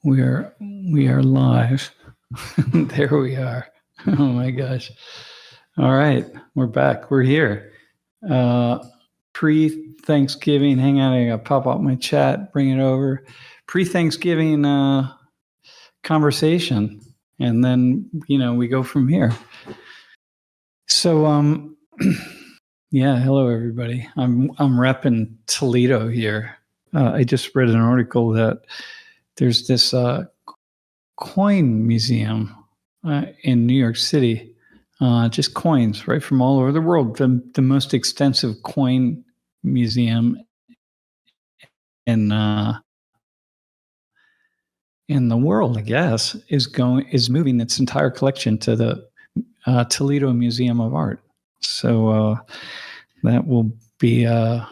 We are live. There we are. Oh my gosh. All right, we're back. We're here. Pre-Thanksgiving. Hang on, I gotta pop up my chat, bring it over. Pre-Thanksgiving conversation, and then we go from here. So yeah, hello everybody. I'm repping Toledo here. I just read an article that there's this coin museum in New York City, just coins right from all over the world. The most extensive coin museum in the world, I guess, is moving its entire collection to the Toledo Museum of Art. So that will be a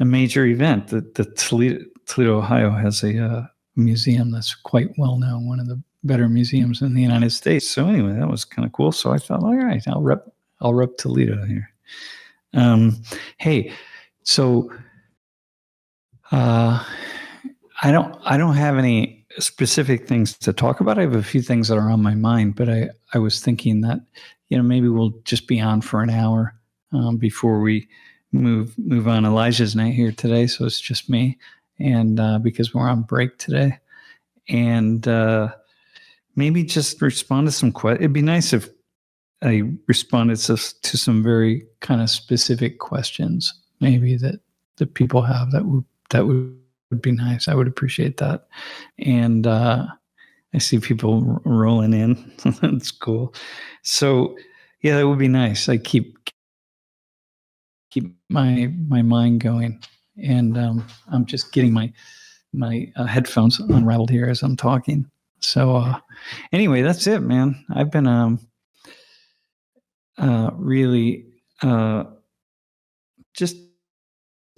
major event. The Toledo, Ohio, has a museum that's quite well known, one of the better museums in the United States. So anyway, that was kind of cool. So I thought, all right, I'll rep Toledo here. Hey, so I don't have any specific things to talk about. I have a few things that are on my mind, but I was thinking that maybe we'll just be on for an hour before we move on. Elijah's not here today, so it's just me, and because we're on break today, and maybe just respond to some questions. It'd be nice if I responded to some very kind of specific questions, maybe that people have. That would be nice. I would appreciate that. And I see people rolling in. That's cool. So yeah, that would be nice. I keep my mind going, and I'm just getting my headphones unraveled here as I'm talking. So anyway, that's it, man. I've been really just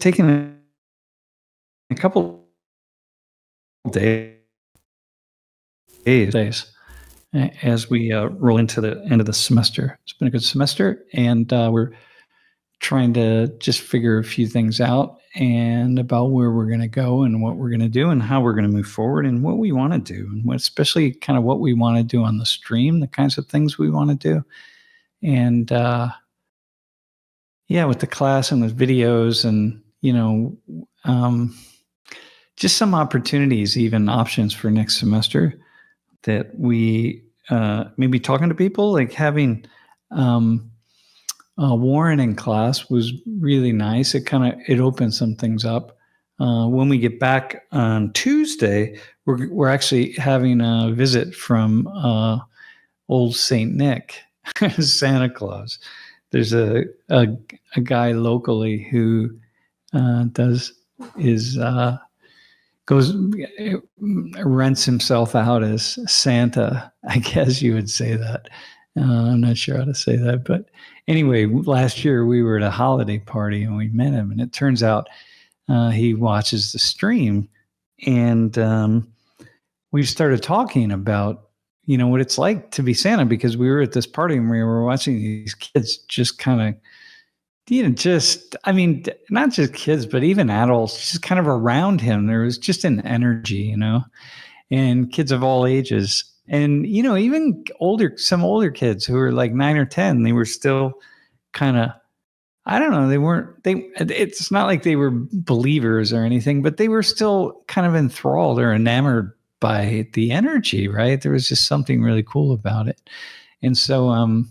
taking a couple days as we roll into the end of the semester. It's been a good semester, and we're trying to just figure a few things out and about where we're going to go and what we're going to do and how we're going to move forward and what we want to do, and especially kind of what we want to do on the stream, the kinds of things we want to do. And yeah, with the class and with videos and, just some opportunities, even options for next semester that we maybe talking to people, like having Warren in class was really nice. It opened some things up. When we get back on Tuesday, we're actually having a visit from old Saint Nick, Santa Claus. There's a guy locally who rents himself out as Santa. I guess you would say that. I'm not sure how to say that, but anyway, last year we were at a holiday party and we met him, and it turns out he watches the stream, and we started talking about what it's like to be Santa, because we were at this party and we were watching these kids just kind of not just kids, but even adults just kind of around him. There was just an energy, and kids of all ages. And, even some older kids who were like 9 or 10, they were still kind of, I don't know, it's not like they were believers or anything, but they were still kind of enthralled or enamored by the energy, right? There was just something really cool about it. And so,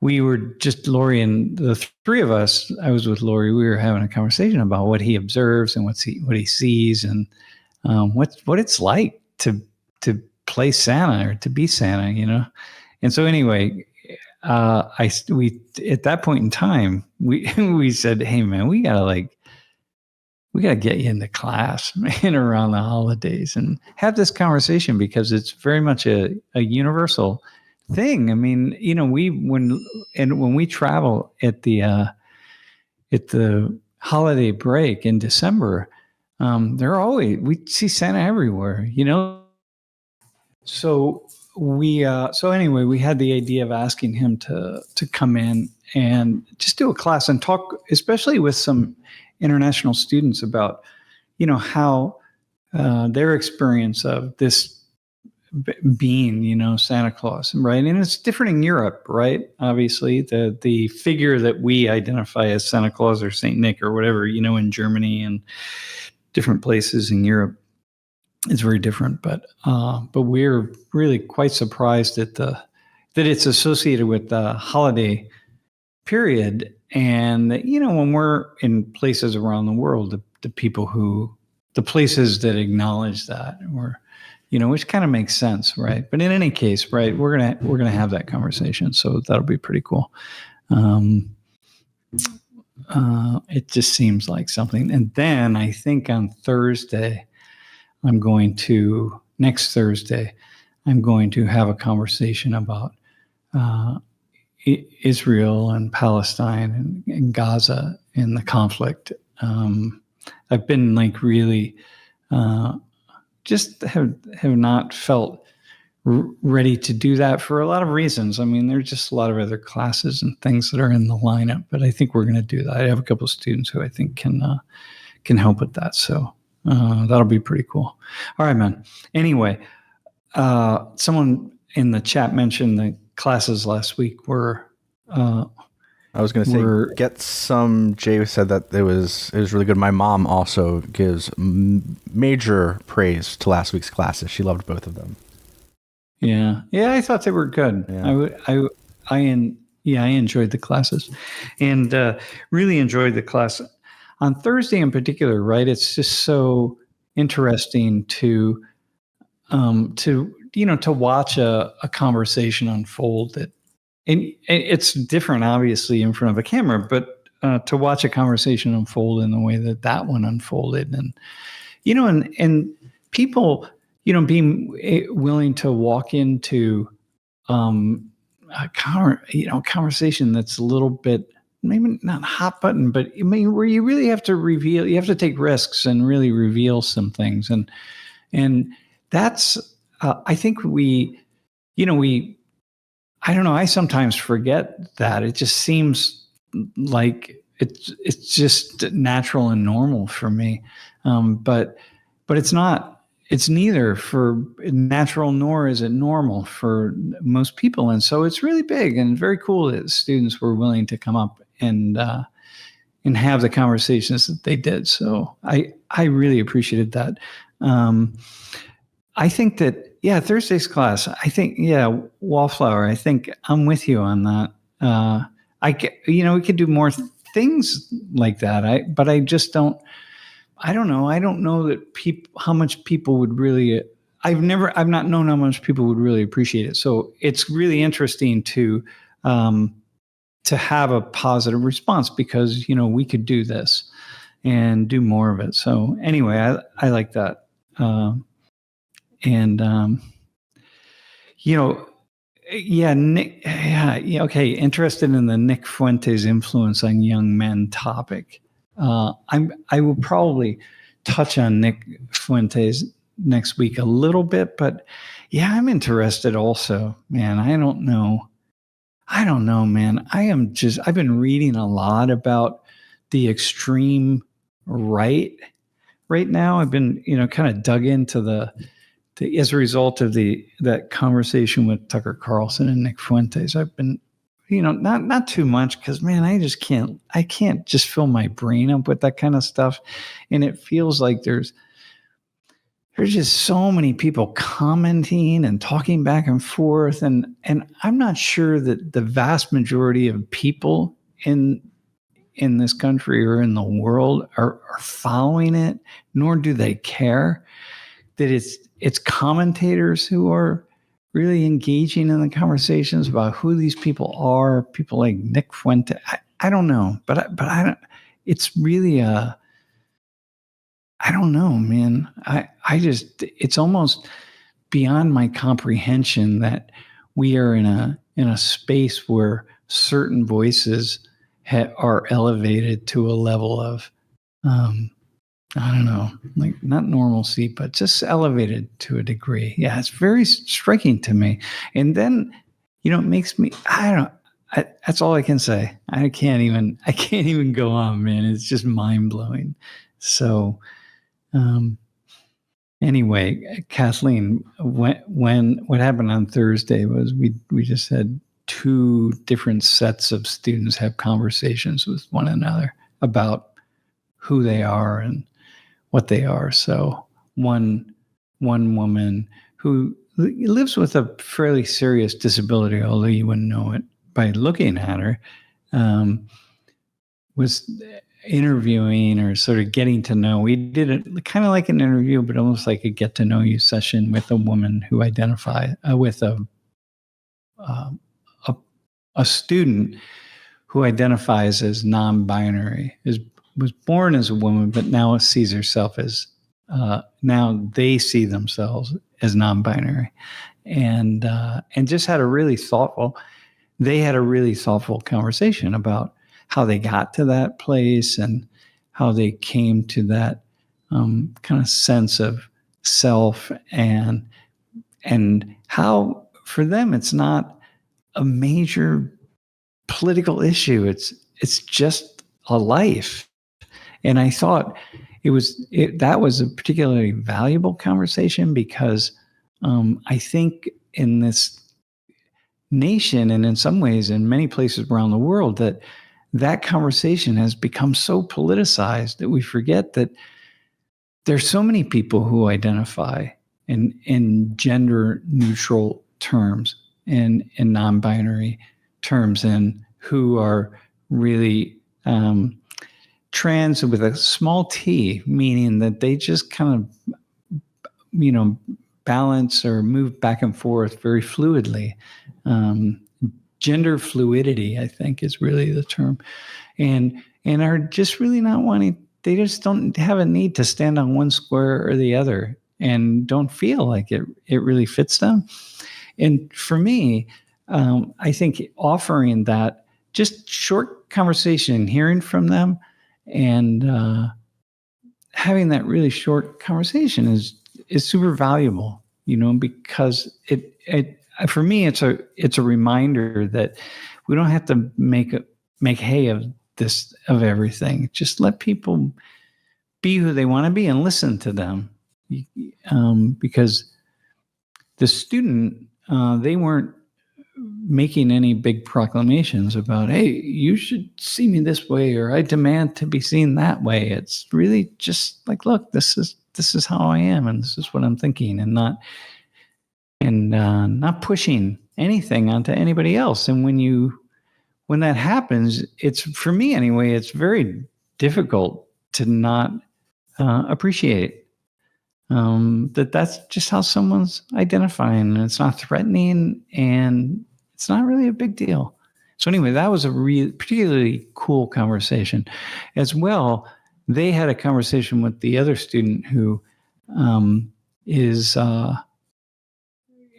we were just, Lori and the three of us, I was with Lori, we were having a conversation about what he observes and what he sees, and what it's like to play Santa or to be Santa, And so anyway, we at that point in time, we said, hey man, we gotta get you into class, man, around the holidays and have this conversation, because it's very much a universal thing. I mean, when we travel at the holiday break in December, we see Santa everywhere, So anyway, we had the idea of asking him to come in and just do a class and talk, especially with some international students, about, how their experience of this being, Santa Claus, right? And it's different in Europe, right? Obviously, the figure that we identify as Santa Claus or Saint Nick or whatever, in Germany and different places in Europe, is very different. But we're really quite surprised at that it's associated with the holiday period, and when we're in places around the world, the places that acknowledge that, or which kind of makes sense, right? But in any case, right, we're gonna have that conversation, so that'll be pretty cool. It just seems like something. And then I think on Thursday, next Thursday, I'm going to have a conversation about Israel and Palestine and Gaza and the conflict. I've been really just have not felt ready to do that for a lot of reasons. I mean, there's just a lot of other classes and things that are in the lineup, but I think we're going to do that. I have a couple of students who I think can help with that. So that'll be pretty cool. All right, man. Anyway, someone in the chat mentioned the classes last week were. I was going to say, get some. Jay said that it was really good. My mom also gives major praise to last week's classes. She loved both of them. Yeah, I thought they were good. Yeah. I enjoyed the classes, and really enjoyed the class on Thursday in particular. Right, it's just so interesting to watch a conversation unfold that. And it's different, obviously, in front of a camera, but to watch a conversation unfold in the way that one unfolded, and people, being willing to walk into a conversation that's a little bit maybe not hot button, but where you really have to take risks and really reveal some things, and that's I think we. I don't know. I sometimes forget that. It just seems like it's just natural and normal for me, but it's not. It's neither for natural nor is it normal for most people, and so it's really big and very cool that students were willing to come up and have the conversations that they did. So I really appreciated that. I think that. Yeah, Thursday's class. I think, Wallflower. I think I'm with you on that. We could do more things like that. But I just don't. I don't know. I don't know that how much people would really. I've not known how much people would really appreciate it. So it's really interesting to have a positive response because we could do this and do more of it. So anyway, I like that. And Nick. Okay. Interested in the Nick Fuentes influence on young men topic. I will probably touch on Nick Fuentes next week a little bit, but I'm interested also, man. I don't know, man. I've been reading a lot about the extreme right now. I've been, kind of dug into as a result of that conversation with Tucker Carlson and Nick Fuentes. I've been, not too much because, man, I can't just fill my brain up with that kind of stuff. And it feels like there's just so many people commenting and talking back and forth. And I'm not sure that the vast majority of people in this country or in the world are following it, nor do they care that it's commentators who are really engaging in the conversations about who these people are. People like Nick Fuente. I don't know, but I don't. It's really I don't know, man. It's almost beyond my comprehension that we are in a space where certain voices are elevated to a level of I don't know, like not normalcy, but just elevated to a degree. Yeah, it's very striking to me. And then, it makes me, I don't know, that's all I can say. I can't even go on, man. It's just mind blowing. So, anyway, Kathleen, when what happened on Thursday was we just had two different sets of students have conversations with one another about who they are and what they are. So one woman who lives with a fairly serious disability, although you wouldn't know it by looking at her, was interviewing or sort of getting to know. We did it kind of like an interview, but almost like a get to know you session with a woman who identified with a student who identifies as non-binary, was born as a woman, but now sees herself as now they see themselves as non-binary, and just had a really thoughtful. They had a really thoughtful conversation about how they got to that place and how they came to that kind of sense of self, and how for them it's not a major political issue. It's just a life. And I thought that was a particularly valuable conversation because I think in this nation and in some ways in many places around the world that conversation has become so politicized that we forget that there's so many people who identify in gender neutral terms and in non-binary terms and who are really trans with a small t, meaning that they just kind of, balance or move back and forth very fluidly. Gender fluidity, I think, is really the term, and are just really not wanting. They just don't have a need to stand on one square or the other, and don't feel like it really fits them. And for me, I think offering that just short conversation, hearing from them, and having that really short conversation is super valuable, because it for me it's a reminder that we don't have to make hay of everything. Just let people be who they want to be and listen to them, because the student they weren't making any big proclamations about, hey, you should see me this way, or I demand to be seen that way. It's really just like, look, this is how I am, and this is what I'm thinking, and not pushing anything onto anybody else. And when that happens, it's, for me anyway, it's very difficult to not appreciate that's just how someone's identifying, and it's not threatening, and it's not really a big deal. So anyway, that was a particularly cool conversation. As well, they had a conversation with the other student who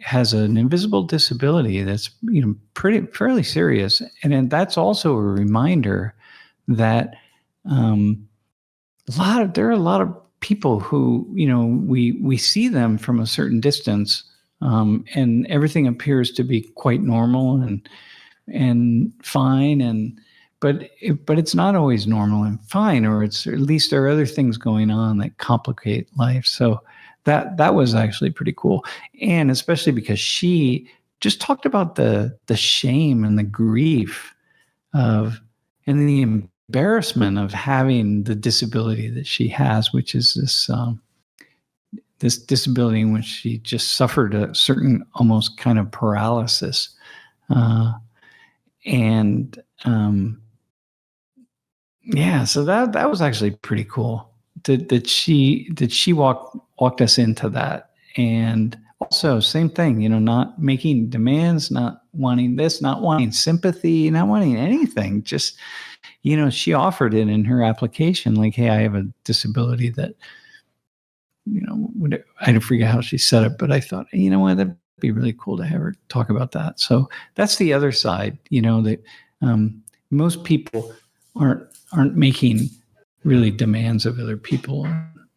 has an invisible disability that's fairly serious, and that's also a reminder that there are a lot of people who, we see them from a certain distance, and everything appears to be quite normal and fine, but it's not always normal and fine, or at least there are other things going on that complicate life. So that was actually pretty cool, and especially because she just talked about the shame and the grief and the embarrassment of having the disability that she has, which is this disability in which she just suffered a certain almost kind of paralysis, so that was actually pretty cool that she walked us into that. And also same thing, not making demands, not wanting this, not wanting sympathy, not wanting anything, just she offered it in her application, like, hey, I have a disability that, I forget how she said it, but I thought, you know what, that'd be really cool to have her talk about that. So that's the other side, that most people aren't making really demands of other people.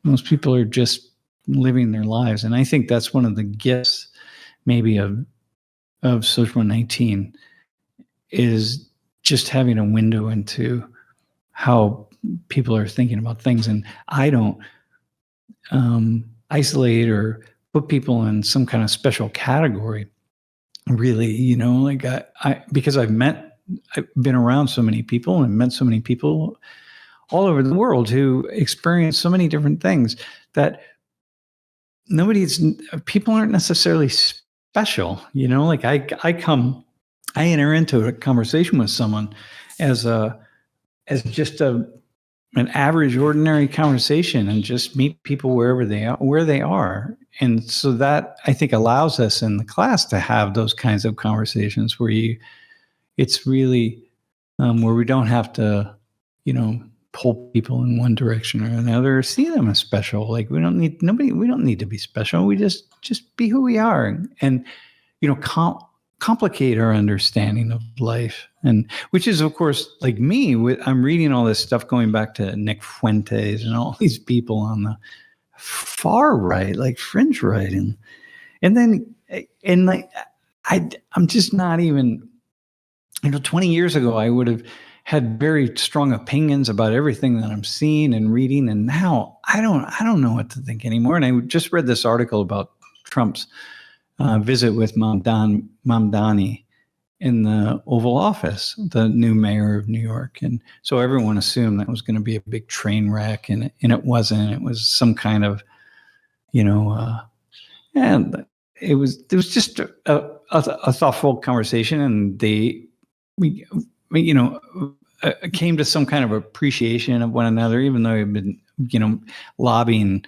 Most people are just living their lives. And I think that's one of the gifts maybe of Social 19 is just having a window into how people are thinking about things. And I don't isolate or put people in some kind of special category. Really, you know, like because I've been around so many people and met so many people all over the world who experience so many different things that people aren't necessarily special, you know, like I enter into a conversation with someone as just an average, ordinary conversation, and just meet people where they are. And so that, I think, allows us in the class to have those kinds of conversations where it's really where we don't have to, you know, pull people in one direction or another, or see them as special. Like we don't need to be special. We just be who we are, and you know, complicate our understanding of life. And which is, of course, like me, I'm reading all this stuff going back to Nick Fuentes and all these people on the far right, like fringe right, and then like I'm just not even, you know, 20 years ago I would have had very strong opinions about everything that I'm seeing and reading, and now I don't know what to think anymore. And I just read this article about Trump's visit with Mamdani in the Oval Office, the new mayor of New York. And so everyone assumed that was going to be a big train wreck, and it wasn't. It was some kind of, you know, and it was just a thoughtful conversation, and we you know, came to some kind of appreciation of one another, even though we've been, you know, lobbing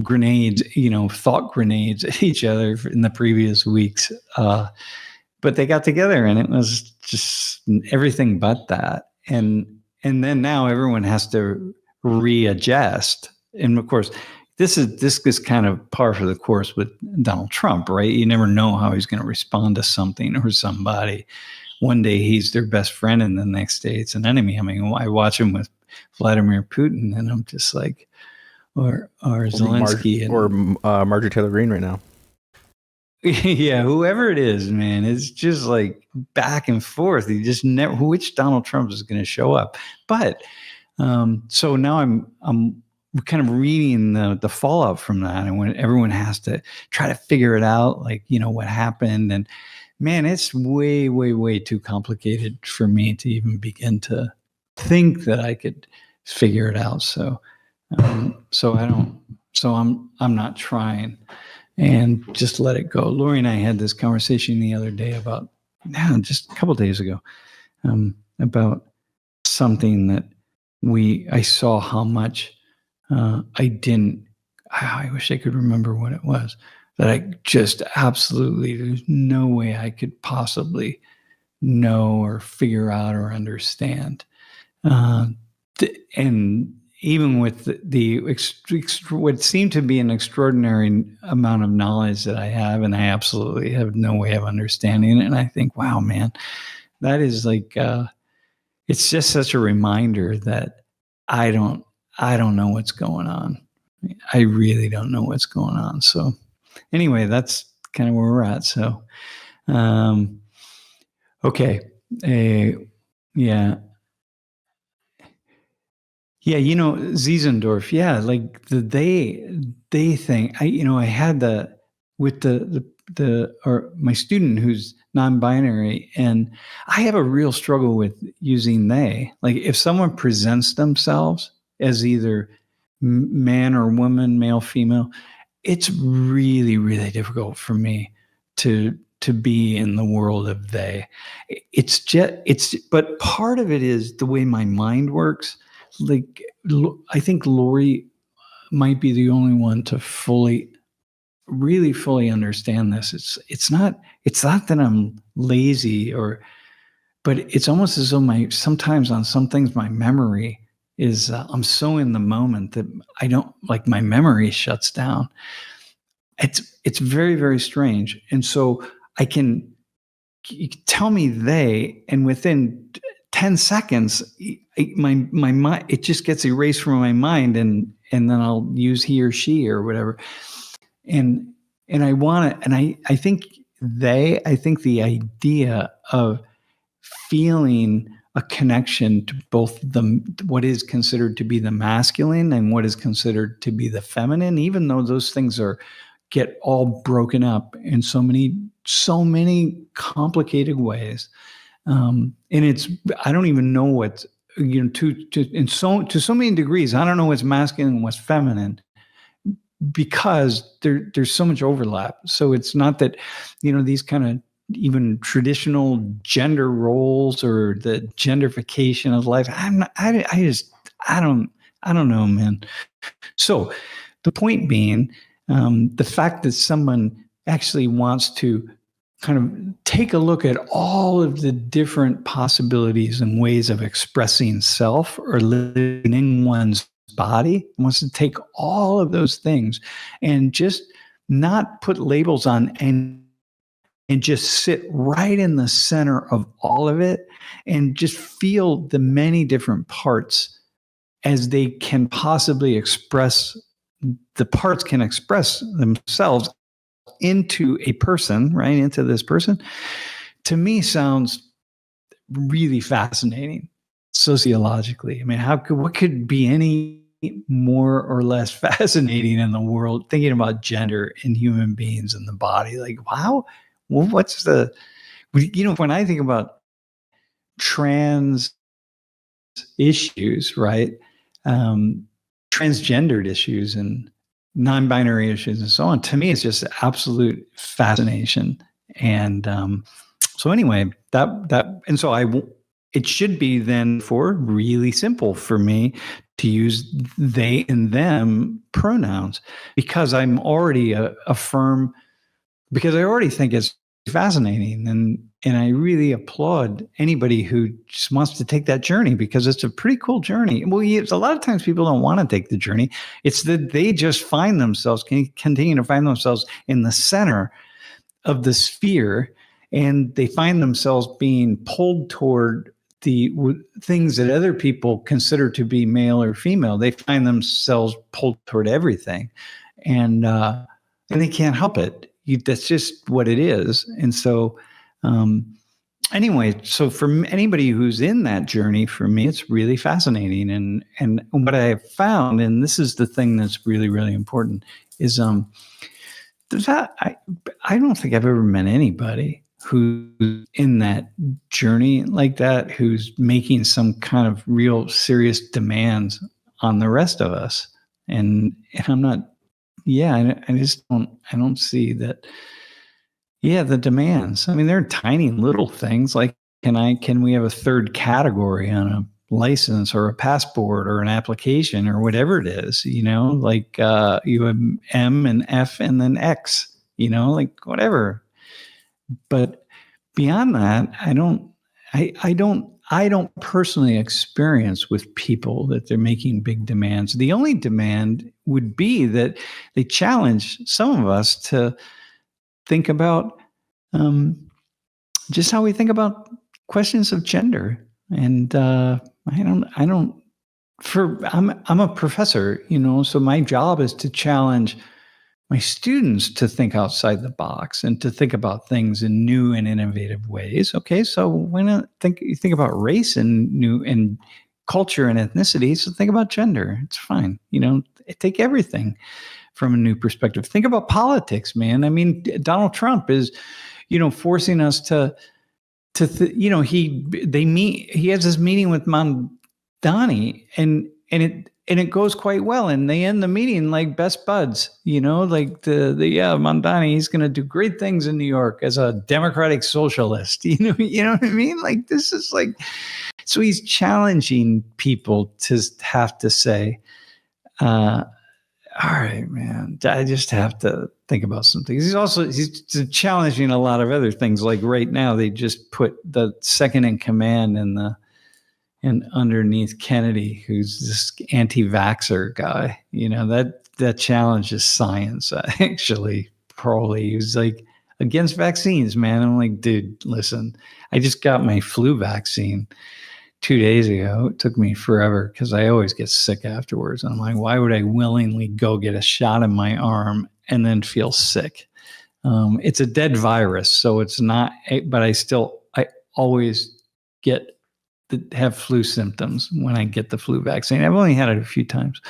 grenades, you know, thought grenades at each other in the previous weeks. But they got together, and it was just everything but that. And then now everyone has to readjust. And of course, this is kind of par for the course with Donald Trump, right? You never know how he's going to respond to something or somebody. One day he's their best friend, and the next day it's an enemy. I mean, I watch him with Vladimir Putin, and I'm just like, or Zelensky or Marjorie Taylor Greene right now. Yeah, whoever it is, man, it's just like back and forth. You just never which Donald Trump is going to show up. But so now I'm kind of reading the fallout from that, and when everyone has to try to figure it out, like, you know, what happened. And man, it's way, way, way too complicated for me to even begin to think that I could figure it out. So I'm not trying, and just let it go. Lori and I had this conversation the other day about, just a couple of days ago, about something that I saw how much I wish I could remember what it was, that I just absolutely, there's no way I could possibly know or figure out or understand. And even with what seemed to be an extraordinary amount of knowledge that I have, and I absolutely have no way of understanding it. And I think, wow, man, that is like, it's just such a reminder that I don't know what's going on. I really don't know what's going on. So anyway, that's kind of where we're at. So, okay. Yeah. Yeah, you know, Ziesendorf, yeah, like the they thing. I had with or my student who's non-binary, and I have a real struggle with using they. Like if someone presents themselves as either man or woman, male, female, it's really, really difficult for me to be in the world of they. But part of it is the way my mind works. Like, I think Lori might be the only one to really fully understand this. It's not that I'm lazy, but it's almost as though sometimes on some things my memory is, I'm so in the moment that I don't, like, my memory shuts down. It's very, very strange. And so you can tell me they, and within 10 seconds, my mind, it just gets erased from my mind, and then I'll use he or she or whatever. And I want it. And I think the idea of feeling a connection to both what is considered to be the masculine and what is considered to be the feminine, even though those things get all broken up in so many complicated ways. And I don't even know what, to so many degrees, I don't know what's masculine and what's feminine, because there's so much overlap. So it's not that, these kind of even traditional gender roles or the genderification of life. I don't know, man. So the point being, the fact that someone actually wants to kind of take a look at all of the different possibilities and ways of expressing self or living in one's body, wants to take all of those things and just not put labels on and just sit right in the center of all of it and just feel the many different parts as they can possibly express. The parts can express themselves into a person, right? Into this person, to me sounds really fascinating sociologically. I mean, what could be any more or less fascinating in the world thinking about gender in human beings and the body? Like, wow, well, when I think about trans issues, right? Transgendered issues and non-binary issues and so on, to me, it's just absolute fascination. And so anyway, it should be then really simple for me to use they and them pronouns, because I'm already because I already think it's fascinating, and I really applaud anybody who just wants to take that journey, because it's a pretty cool journey. Well, a lot of times people don't want to take the journey. It's that they just continue to find themselves in the center of the sphere, and they find themselves being pulled toward the things that other people consider to be male or female. They find themselves pulled toward everything, and they can't help it. That's just what it is. And so, anyway, so for anybody who's in that journey, for me, it's really fascinating. And what I have found, and this is the thing that's really, really important, is I don't think I've ever met anybody who's in that journey like that, who's making some kind of real serious demands on the rest of us. And I'm not. Yeah, I don't see that. Yeah, the demands. I mean, they're tiny little things like, can we have a third category on a license or a passport or an application or whatever it is, like you have M and F and then X, like whatever. But beyond that, I don't personally experience with people that they're making big demands. The only demand would be that they challenge some of us to think about just how we think about questions of gender. And I'm a professor, so my job is to challenge my students to think outside the box and to think about things in new and innovative ways. Okay, so why not think about race and culture and ethnicity? So think about gender. It's fine. Take everything from a new perspective. Think about politics, man. I mean, Donald Trump is, forcing us to he has this meeting with Mamdani, and it goes quite well, and they end the meeting like best buds, like Mamdani, he's going to do great things in New York as a democratic socialist, you know what I mean? Like, this is like, so he's challenging people to have to say, all right, man, I just have to think about some things. He's challenging a lot of other things. Like right now, they just put the second in command and underneath Kennedy, who's this anti-vaxxer guy. That challenges science. Actually, probably he was like against vaccines, man. I'm like, dude, listen, I just got my flu vaccine 2 days ago. It took me forever because I always get sick afterwards. I'm like, why would I willingly go get a shot in my arm and then feel sick? It's a dead virus, so it's not, but I always get that have flu symptoms when I get the flu vaccine. I've only had it a few times.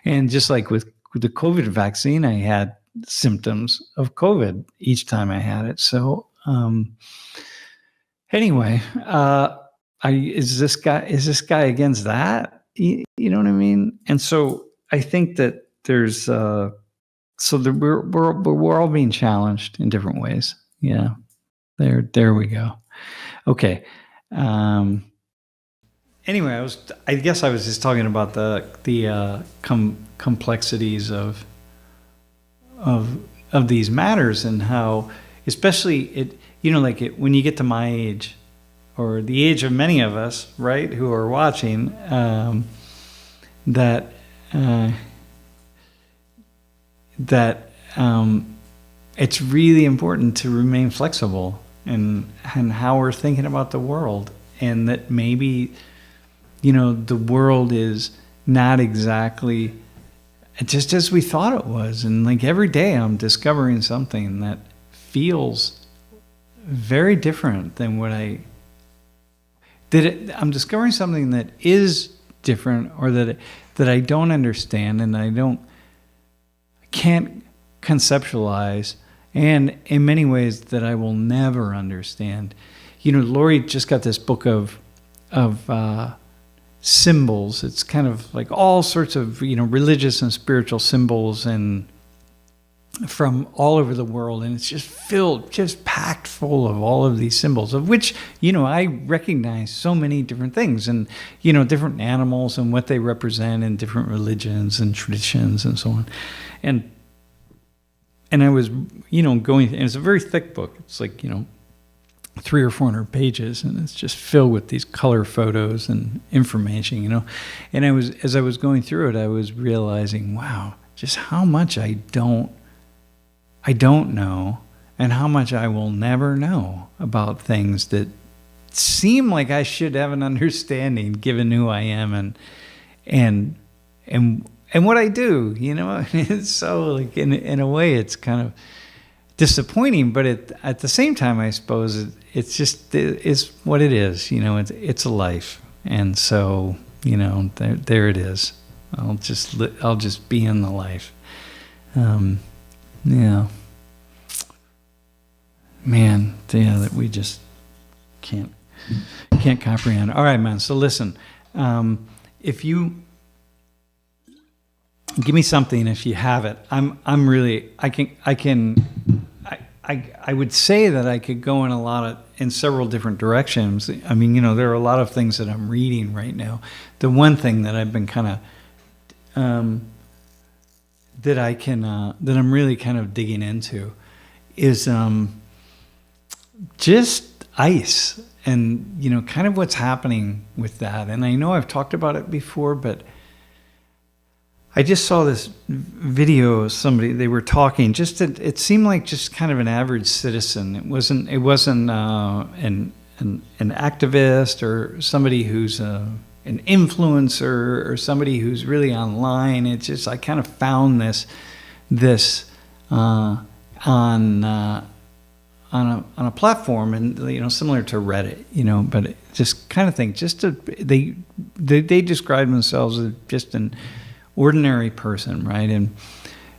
And just like with the COVID vaccine, I had symptoms of COVID each time I had it. So anyway, is this guy against that? You know what I mean? And so I think that there's we're all being challenged in different ways. Yeah, there we go. Okay. Anyway, I guess I was just talking about the complexities of these matters, and how, especially when you get to my age, or the age of many of us, right, who are watching, that it's really important to remain flexible and how we're thinking about the world, and that maybe, the world is not exactly just as we thought it was. And like every day I'm discovering something that feels very different than what I'm discovering something that is different, or that I don't understand, and I can't conceptualize, and in many ways that I will never understand. Lori just got this book of symbols. It's kind of like all sorts of religious and spiritual symbols, and from all over the world, and it's just packed full of all of these symbols, of which I recognize so many different things, and different animals and what they represent in different religions and traditions and so on. And I was going, and it's a very thick book. It's like 300 or 400 pages, and it's just filled with these color photos and information, And as I was going through it, I was realizing, wow, just how much I don't know, and how much I will never know about things that seem like I should have an understanding, given who I am and what I do. It's so, like, in a way, it's kind of disappointing, but at the same time, I suppose it's what it is. It's a life, and so there it is. I'll just be in the life. Yeah, man, that we just can't comprehend. All right, man. So listen, if you give me something, if you have it, I would say that I could go in several different directions. I mean, there are a lot of things that I'm reading right now. The one thing that I've been kind of that I'm really kind of digging into is just ice, and kind of what's happening with that. And I know I've talked about it before, but I just saw this video of somebody, they were talking, it seemed like just kind of an average citizen. It wasn't an activist, or somebody who's an influencer, or somebody who's really online. It's just, I kind of found this on a platform, and similar to Reddit, but it just kind of think, they describe themselves as just an ordinary person, right? And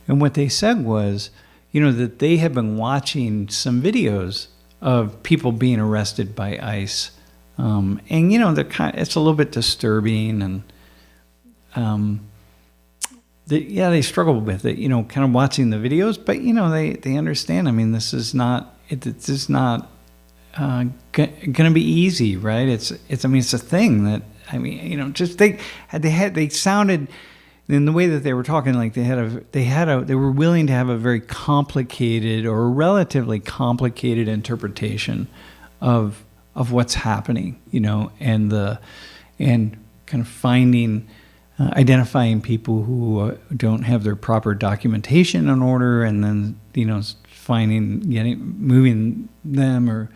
what they said was, that they have been watching some videos of people being arrested by ICE, and it's a little bit disturbing, and they struggle with it, kind of watching the videos, but they understand. I mean, this is not going to be easy, right? It's a thing that, they sounded, in the way that they were talking, like they were willing to have a very complicated, or a relatively complicated interpretation of what's happening, and kind of identifying people who don't have their proper documentation in order, and then moving them, or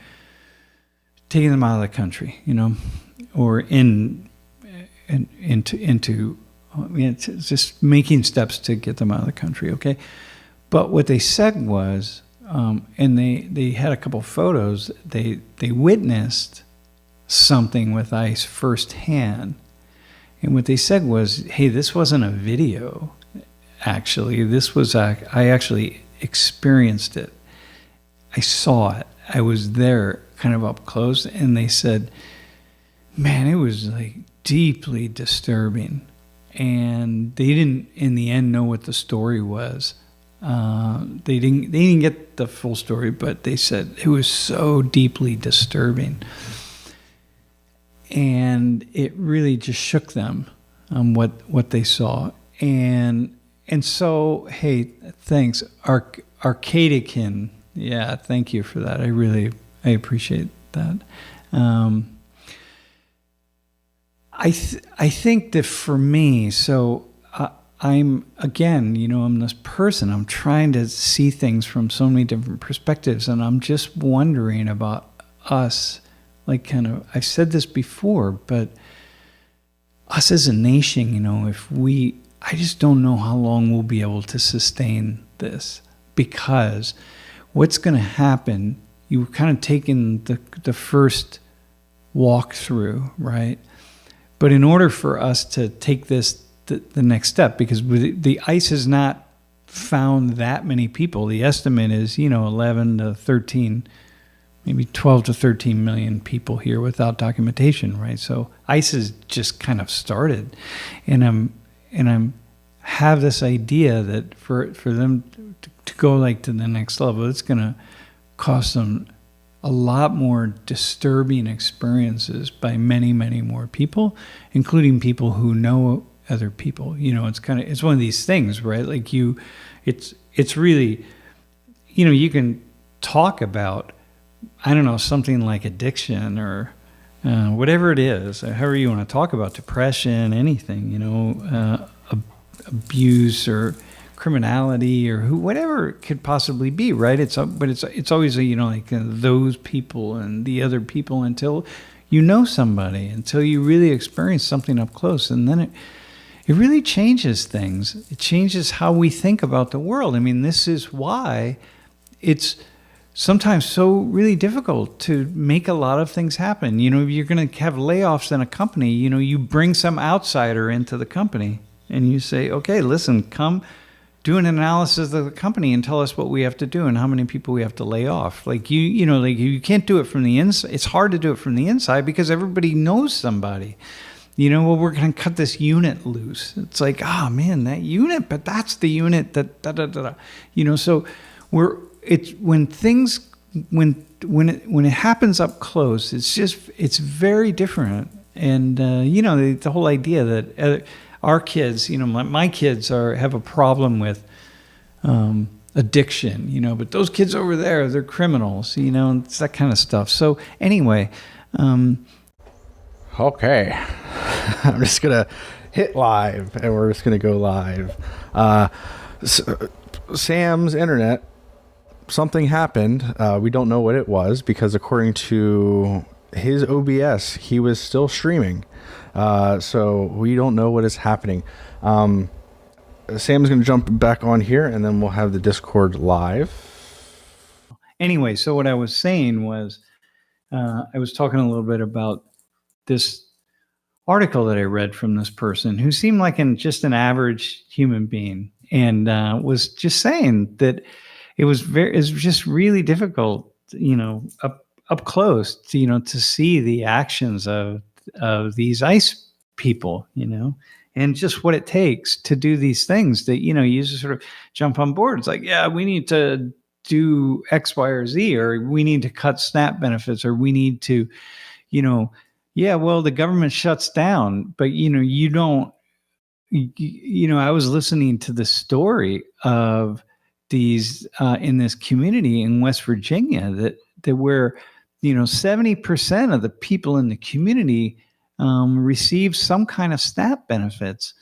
taking them out of the country, or into just making steps to get them out of the country. Okay. But what they said was, and they had a couple photos, they witnessed something with ice firsthand. And what they said was, hey, this wasn't a video, actually. This was, I actually experienced it. I saw it. I was there kind of up close. And they said, man, it was like deeply disturbing. And they didn't, in the end, know what the story was. They didn't get the full story, but they said it was so deeply disturbing. And it really just shook them on what they saw. And so, hey, thanks. Arcadican. Yeah, thank you for that. I appreciate that. I think that for me, so I'm, again, I'm this person. I'm trying to see things from so many different perspectives, and I'm just wondering about us. Like, kind of, I've said this before, but us as a nation, I just don't know how long we'll be able to sustain this, because what's going to happen, you've kind of taken the first walk through, right? But in order for us to take this the next step, because the ice has not found that many people. The estimate is, 11 to 13, maybe 12 to 13 million people here without documentation, right? So ice has just kind of started, and I'm have this idea that for them to go like to the next level, it's going to cost them a lot more disturbing experiences by many, many more people, including people who know other people. It's one of these things, right? Like it's really, you can talk about, I don't know, something like addiction or whatever it is, however you want to talk about depression, anything, abuse or criminality or whatever it could possibly be, right? But it's always those people and the other people until somebody, until you really experience something up close, and then it really changes things. It changes how we think about the world. I mean, this is why it's sometimes so really difficult to make a lot of things happen. You're going to have layoffs in a company. You bring some outsider into the company and you say, okay, listen, come do an analysis of the company and tell us what we have to do and how many people we have to lay off. Like you can't do it from the inside. It's hard to do it from the inside because everybody knows somebody. Well, we're going to cut this unit loose. It's like, oh man, that unit, but that's the unit that so when it happens up close, it's very different. And the whole idea that our kids, my kids have a problem with addiction, but those kids over there, they're criminals, and it's that kind of stuff. So anyway, okay. I'm just going to hit live, and we're just going to go live. Sam's internet, something happened. We don't know what it was, because according to his OBS, he was still streaming. So we don't know what is happening. Sam's going to jump back on here, and then we'll have the Discord live. Anyway, so what I was saying was, I was talking a little bit about this article that I read from this person who seemed like just an average human being, and was just saying that it was just really difficult, up close, to see the actions of these ice people, and just what it takes to do these things that, you just sort of jump on board. It's like, yeah, we need to do X, Y, or Z, or we need to cut SNAP benefits, or we need to, yeah, well, the government shuts down, but, you don't, I was listening to the story of these in this community in West Virginia that where 70% of the people in the community receive some kind of SNAP benefits,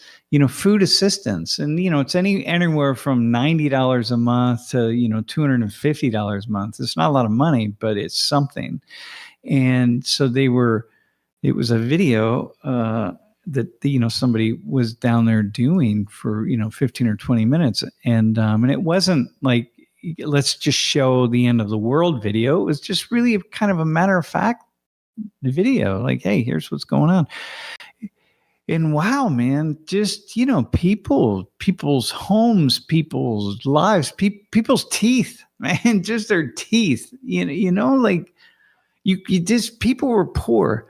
food assistance, and it's anywhere from $90 a month to $250 a month. It's not a lot of money, but it's something. And so it was a video that somebody was down there doing for 15 or 20 minutes, and it wasn't like, let's just show the end of the world video. It was just really kind of a matter of fact the video, like, hey, here's what's going on. And wow, man, just, people's homes, people's lives, people's teeth, man, just their teeth, like you just, people were poor.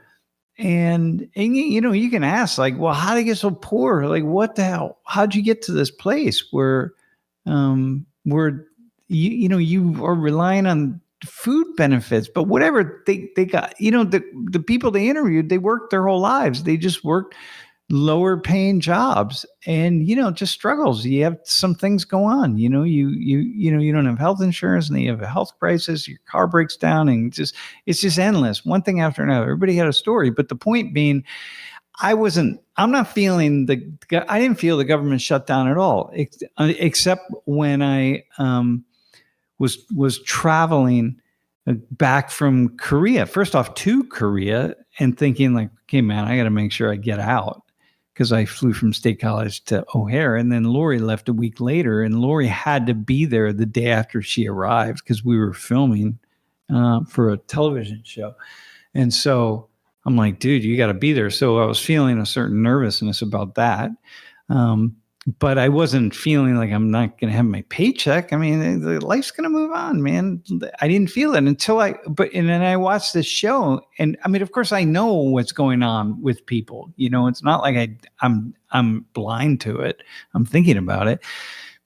And you can ask, like, well, how did they get so poor? Like, what the hell? How'd you get to this place where you are relying on food benefits? But whatever they got, the people they interviewed, they worked their whole lives. They just worked lower paying jobs, and just struggles. You have some things go on, you don't have health insurance, and then you have a health crisis, your car breaks down, and it's just endless, one thing after another. Everybody had a story, but the point being, I didn't feel the government shut down at all, except when I was traveling back from Korea, first off to Korea, and thinking like, okay, man, I got to make sure I get out, because I flew from State College to O'Hare, and then Lori left a week later, and Lori had to be there the day after she arrived because we were filming for a television show. And so I'm like, dude, you got to be there. So I was feeling a certain nervousness about that. But I wasn't feeling like I'm not going to have my paycheck. I mean, life's going to move on, man. I didn't feel it until and then I watched this show, and I mean, of course I know what's going on with people, it's not like I'm blind to it. I'm thinking about it.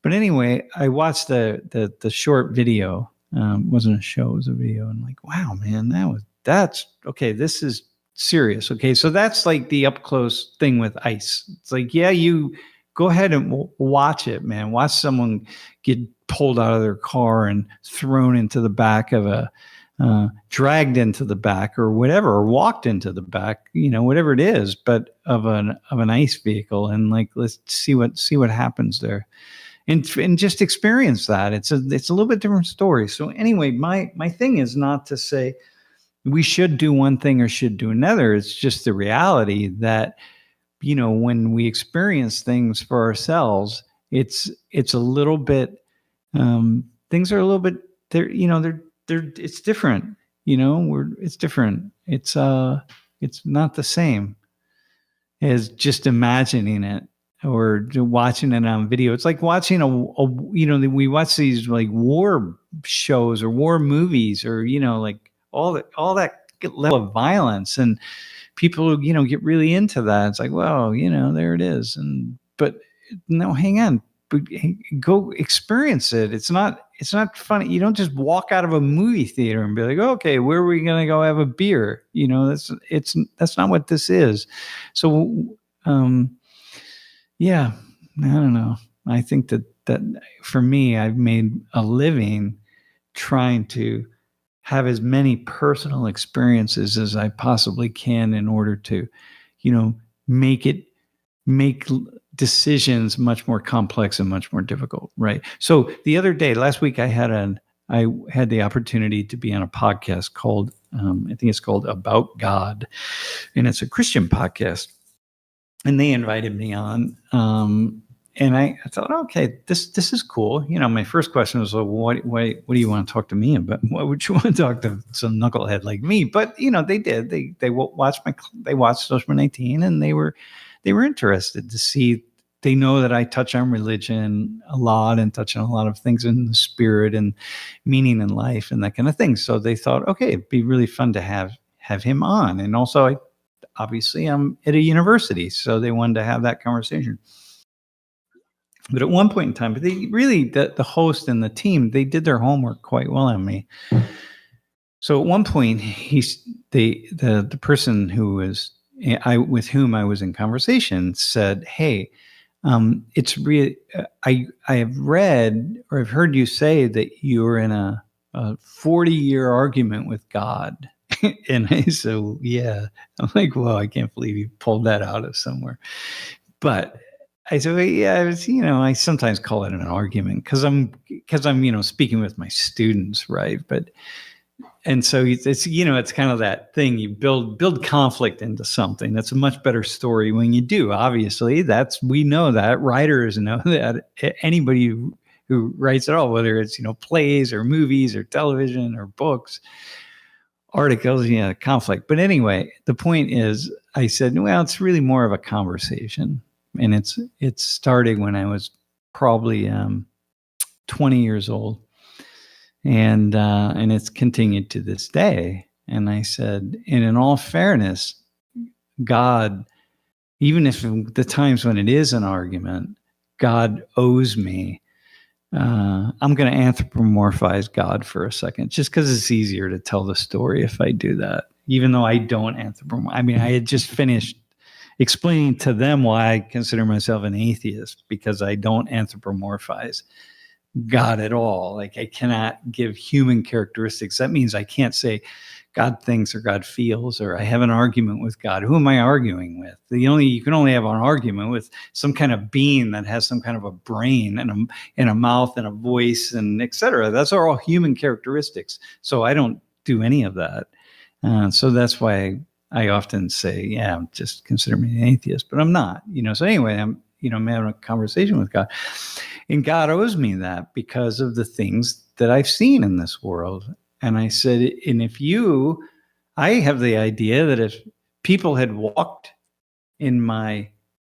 But anyway, I watched the short video. It wasn't a show, it was a video. And like, wow, man, that's okay. This is serious. Okay. So that's like the up close thing with ICE. It's like, yeah, you go ahead and watch it, man. Watch someone get pulled out of their car and thrown into the back of dragged into the back or whatever, or walked into the back, whatever it is, but of an ICE vehicle. And like, let's see what happens there, and just experience that. It's a little bit different story. So anyway, my thing is not to say we should do one thing or should do another. It's just the reality that, when we experience things for ourselves, it's a little bit, things are a little bit, it's different, it's different. It's not the same as just imagining it or watching it on video. It's like watching we watch these like war shows or war movies, or, like all that level of violence, and people, get really into that. It's like, well, there it is. But no, hang on, but go experience it. It's not funny. You don't just walk out of a movie theater and be like, okay, where are we going to go have a beer? That's not what this is. So, yeah, I don't know. I think that for me, I've made a living trying to have as many personal experiences as I possibly can in order to, make decisions much more complex and much more difficult. Right. So the other day, last week, I had the opportunity to be on a podcast called, I think it's called About God, and it's a Christian podcast, and they invited me on. And I thought, okay, this is cool. My first question was, well, what do you want to talk to me about? Why would you want to talk to some knucklehead like me? But they did. They watched Social 19, and they were interested to see. They know that I touch on religion a lot and touch on a lot of things in the spirit and meaning in life and that kind of thing. So they thought, okay, it'd be really fun to have him on. And also, obviously, I'm at a university, so they wanted to have that conversation. But at one point in time, they really, the host and the team, they did their homework quite well on me. So at one point, the person who was with whom I was in conversation said, "Hey, it's really I have read or I've heard you say that you were in a 40-year argument with God." And I said, "Yeah." I'm like, "Well, I can't believe you pulled that out of somewhere." But I said, well, yeah, it's, I sometimes call it an argument because I'm speaking with my students, right? And so it's kind of that thing, you build conflict into something. That's a much better story when you do. Obviously, we know that, writers know that, anybody who writes at all, whether it's plays or movies or television or books, articles, conflict. But anyway, the point is, I said, well, it's really more of a conversation, and it started when I was probably 20 years old, and it's continued to this day. And I said, and in all fairness, God, even if the times when it is an argument, God owes me. I'm going to anthropomorphize God for a second, just because it's easier to tell the story if I do that, even though I don't anthropomorphize. I mean, I had just finished explaining to them why I consider myself an atheist, because I don't anthropomorphize God at all. Like, I cannot give human characteristics. That means I can't say God thinks or God feels, or I have an argument with God. Who am I arguing with? You can only have an argument with some kind of being that has some kind of a brain and a mouth and a voice and etc. That's all human characteristics. So I don't do any of that. So that's why I often say, yeah, just consider me an atheist, but I'm not. So anyway, I'm having a conversation with God, and God owes me that because of the things that I've seen in this world. And I said, and I have the idea that if people had walked in my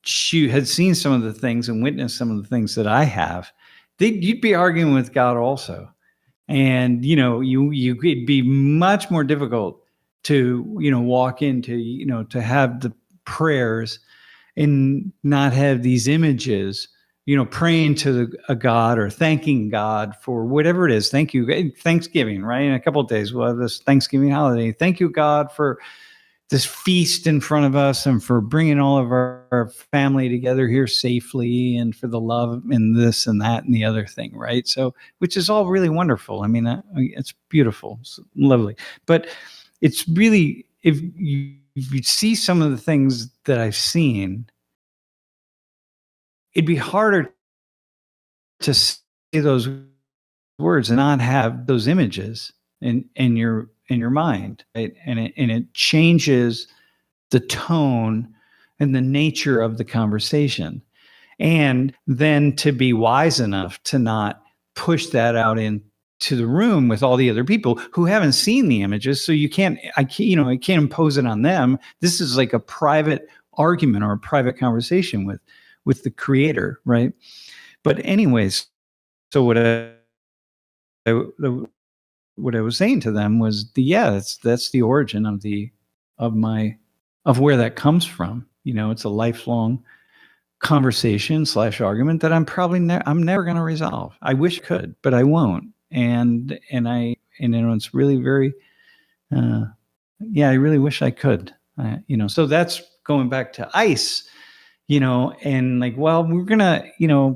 shoe, had seen some of the things and witnessed some of the things that I have, you'd be arguing with God also. And, it'd be much more difficult to, walk into, to have the prayers and not have these images, praying to a God or thanking God for whatever it is. Thank you. Thanksgiving, right? In a couple of days, we'll have this Thanksgiving holiday. Thank you, God, for this feast in front of us and for bringing all of our family together here safely, and for the love and this and that and the other thing, right? So, which is all really wonderful. I mean, it's beautiful. It's lovely. But it's really, if you see some of the things that I've seen, it'd be harder to say those words and not have those images in your mind, right? And it changes the tone and the nature of the conversation. And then to be wise enough to not push that out into the room with all the other people who haven't seen the images. So I can't impose it on them. This is like a private argument or a private conversation with the creator, right? But anyways, so what I was saying to them was that's the origin of where that comes from. It's a lifelong conversation / argument that I'm never going to resolve. I wish I could, but I won't. And it's really very, I really wish I could. So that's going back to ICE. And like, well, we're gonna,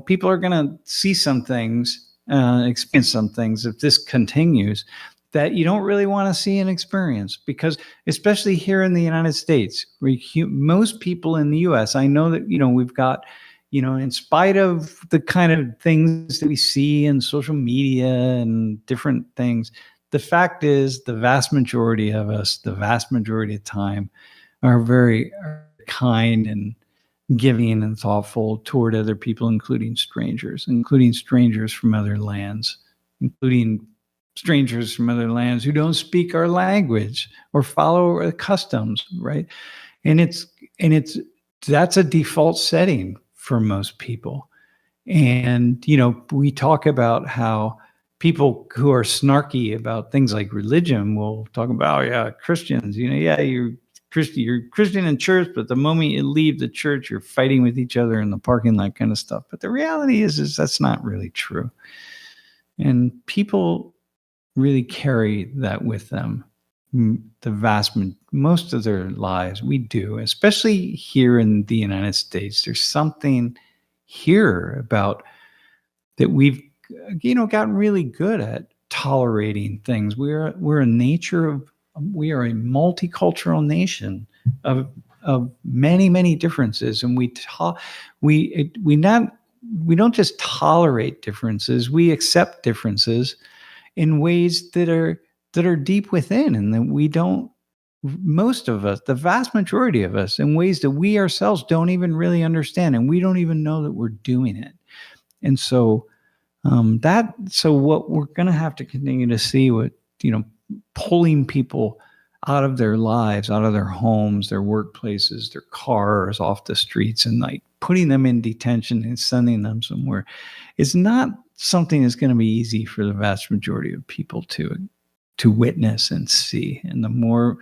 people are gonna see some things, experience some things if this continues that you don't really want to see and experience, because especially here in the United States, most people in the US, I know that, we've got, in spite of the kind of things that we see in social media and different things, the fact is the vast majority of us, the vast majority of time, are very kind and giving and thoughtful toward other people, including strangers from other lands, including strangers from other lands who don't speak our language or follow our customs, right? And that's a default setting for most people. And, we talk about how people who are snarky about things like religion will talk about, Christians, you're Christian in church, but the moment you leave the church, you're fighting with each other in the parking lot, kind of stuff. But the reality is that's not really true. And people really carry that with them most of their lives. We do, especially here in the United States. There's something here about that we've gotten really good at tolerating things. We are a multicultural nation of many, many differences, and we don't just tolerate differences, we accept differences in ways that are deep within, and that we don't, most of us, the vast majority of us, in ways that we ourselves don't even really understand, and we don't even know that we're doing it. And so what we're going to have to continue to see, pulling people out of their lives, out of their homes, their workplaces, their cars, off the streets, and like putting them in detention and sending them somewhere is not something that's going to be easy for the vast majority of people to witness and see. And the more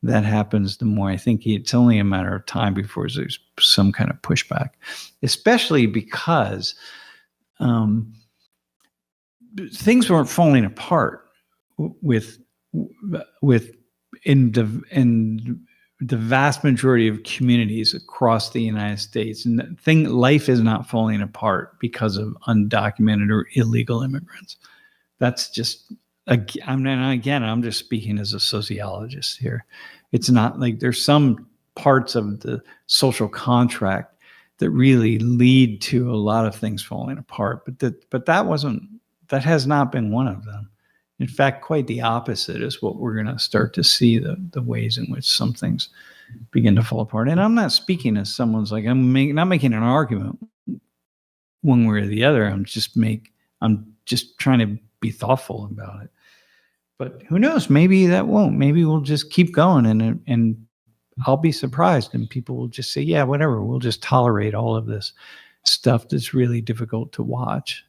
that happens, the more I think it's only a matter of time before there's some kind of pushback, especially because things weren't falling apart with in the vast majority of communities across the United States. And life is not falling apart because of undocumented or illegal immigrants. That's just, I'm just speaking as a sociologist here. It's not like there's some parts of the social contract that really lead to a lot of things falling apart, but that has not been one of them. In fact, quite the opposite is what we're going to start to see, the ways in which some things begin to fall apart. And I'm not speaking as someone's like, not making an argument one way or the other. I'm just trying to be thoughtful about it. But who knows? Maybe that won't. Maybe we'll just keep going, and I'll be surprised, and people will just say, yeah, whatever. We'll just tolerate all of this stuff that's really difficult to watch.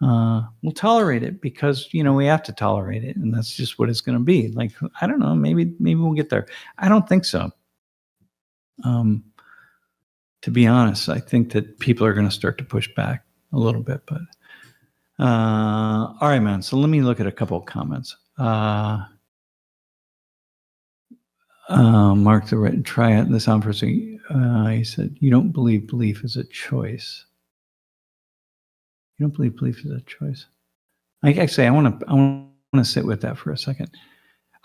We'll tolerate it because, we have to tolerate it, and that's just what it's going to be. Like, I don't know, maybe we'll get there. I don't think so. To be honest, I think that people are going to start to push back a little bit, but all right, man. So let me look at a couple of comments. Mark, try it. The sound person, he said, you don't believe belief is a choice. You don't believe belief is a choice. I want to sit with that for a second.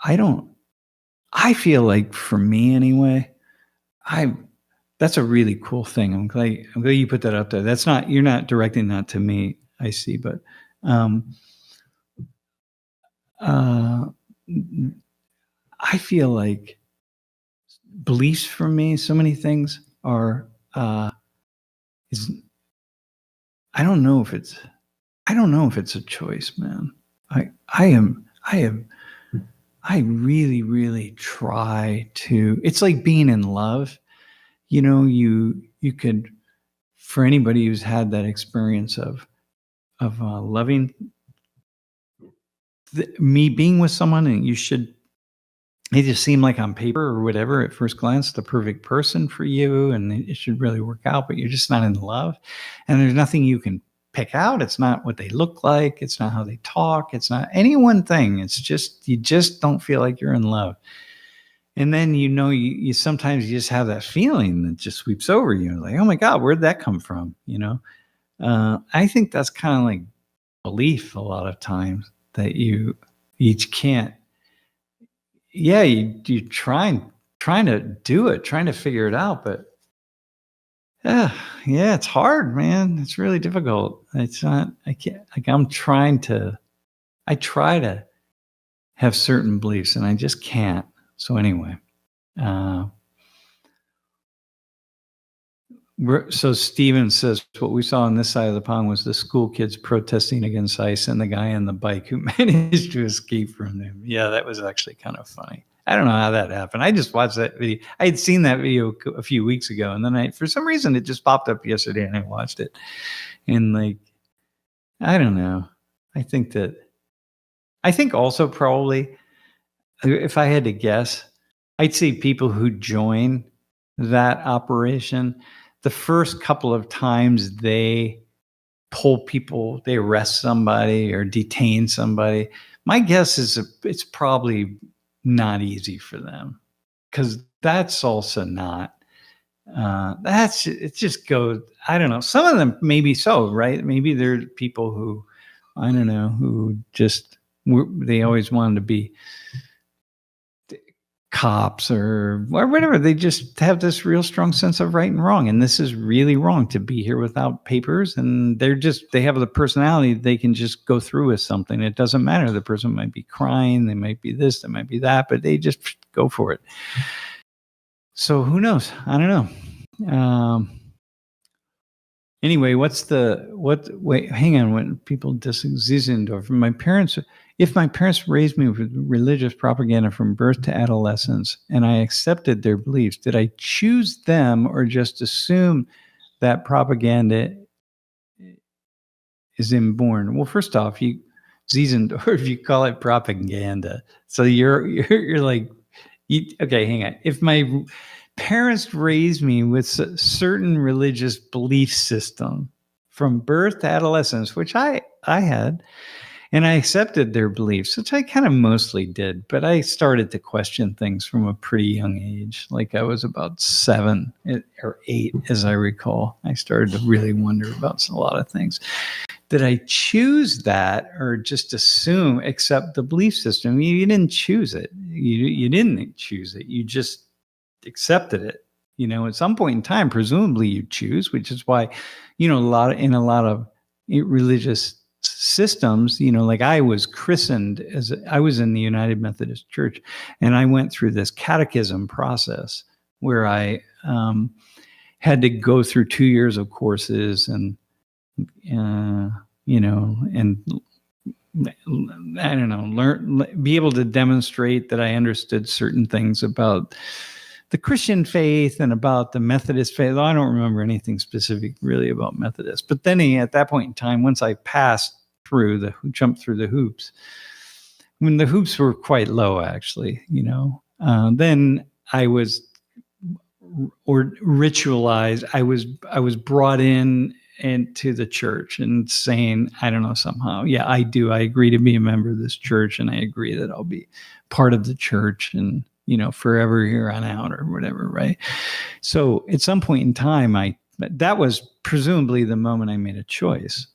I feel like, for me anyway, that's a really cool thing. I'm glad you put that up there. You're not directing that to me, I see, but I feel like beliefs for me, so many things are I don't know if it's a choice, man. I really, really try to. It's like being in love. You could, for anybody who's had that experience of loving me being with someone, and they just seem like on paper or whatever at first glance the perfect person for you, and it should really work out, but you're just not in love, and there's nothing you can pick out. It's not what they look like. It's not how they talk. It's not any one thing. It's just, you just don't feel like you're in love. And then, you sometimes you just have that feeling that just sweeps over you. Like, oh my God, where'd that come from? I think that's kind of like belief a lot of times, that you can't. Yeah, you trying to do it, trying to figure it out, but yeah, it's hard, man. It's really difficult. It's not. I can't. Like, I try to have certain beliefs, and I just can't. So anyway, so Steven says what we saw on this side of the pond was the school kids protesting against ICE and the guy on the bike who managed to escape from them. Yeah, that was actually kind of funny. I don't know how that happened. I just watched that video. I had seen that video a few weeks ago, and then for some reason, it just popped up yesterday, and I watched it. And I don't know. I think also probably, if I had to guess, I'd say people who join that operation, the first couple of times they pull people, they arrest somebody or detain somebody, my guess is it's probably not easy for them, because that's also not, it just goes, I don't know. Some of them maybe so, right? Maybe they're people who, I don't know, who just, they always wanted to be cops or whatever. They just have this real strong sense of right and wrong. And this is really wrong to be here without papers. And they have the personality. They can just go through with something. It doesn't matter. The person might be crying. They might be this, they might be that, but they just go for it. So who knows? I don't know. Anyway, wait, hang on. When people Zizendorf, my parents, If my parents raised me with religious propaganda from birth to adolescence and I accepted their beliefs, did I choose them or just assume that propaganda is inborn? Well, first off, or if you call it propaganda, so you're like, okay, hang on. If my parents raised me with a certain religious belief system from birth to adolescence, which I had, and I accepted their beliefs, which I kind of mostly did, but I started to question things from a pretty young age. Like I was about 7 or 8, as I recall. I started to really wonder about a lot of things. Did I choose that or just accept the belief system? You didn't choose it. You didn't choose it. You just accepted it. At some point in time, presumably you choose, which is why, in a lot of religious systems, like I was christened I was in the United Methodist Church, and I went through this catechism process where I had to go through 2 years of courses and and I don't know, be able to demonstrate that I understood certain things about the Christian faith and about the Methodist faith. I don't remember anything specific really about Methodist. But then at that point in time, once I jumped through the hoops, when the hoops were quite low, actually, then I was ritualized. I was brought into the church and saying, I don't know, somehow, yeah, I agree to be a member of this church, and I agree that I'll be part of the church and forever here on out or whatever, right? So at some point in time, that was presumably the moment I made a choice,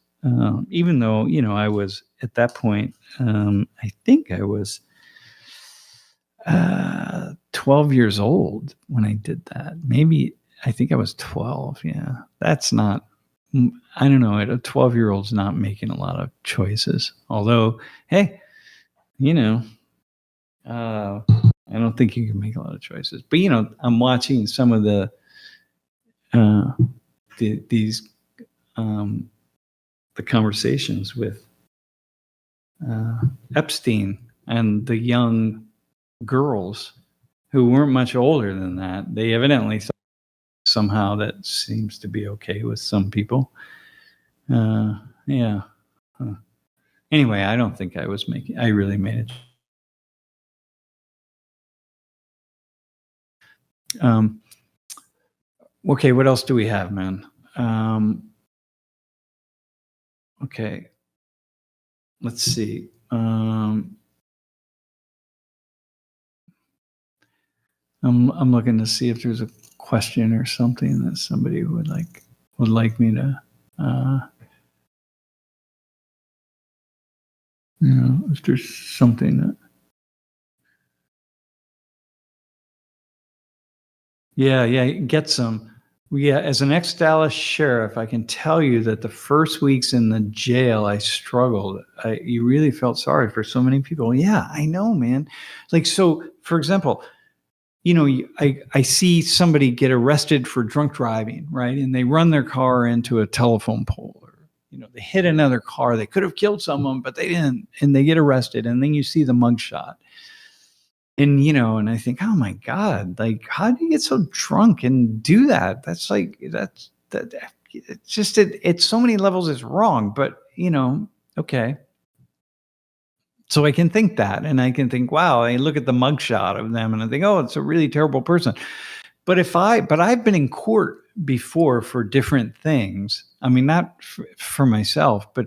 even though I was at that point, I think I was 12 years old when I did that. Maybe I think I was 12. Yeah, that's not. I don't know. A 12-year-old's not making a lot of choices. Although, hey, I don't think you can make a lot of choices. But I'm watching some of the conversations with Epstein and the young girls who weren't much older than that. They evidently thought somehow that seems to be okay with some people. Yeah. Huh. Anyway, I don't think I really made it. Okay, what else do we have, man? Okay, let's see. I'm looking to see if there's a question or something that somebody would like me to, if there's something that. Yeah, get some. Yeah, as an ex-Dallas sheriff, I can tell you that the first weeks in the jail, I struggled. You really felt sorry for so many people. Yeah, I know, man. So, for example, I see somebody get arrested for drunk driving, right? And they run their car into a telephone pole, or they hit another car. They could have killed someone, but they didn't, and they get arrested. And then you see the mugshot. And, and I think, oh my God, how do you get so drunk and do that? That's it's just, at so many levels it's wrong, but okay. So I can think that, and I can think, wow, I look at the mugshot of them and I think, oh, it's a really terrible person. But I've been in court before for different things. I mean, not for myself, but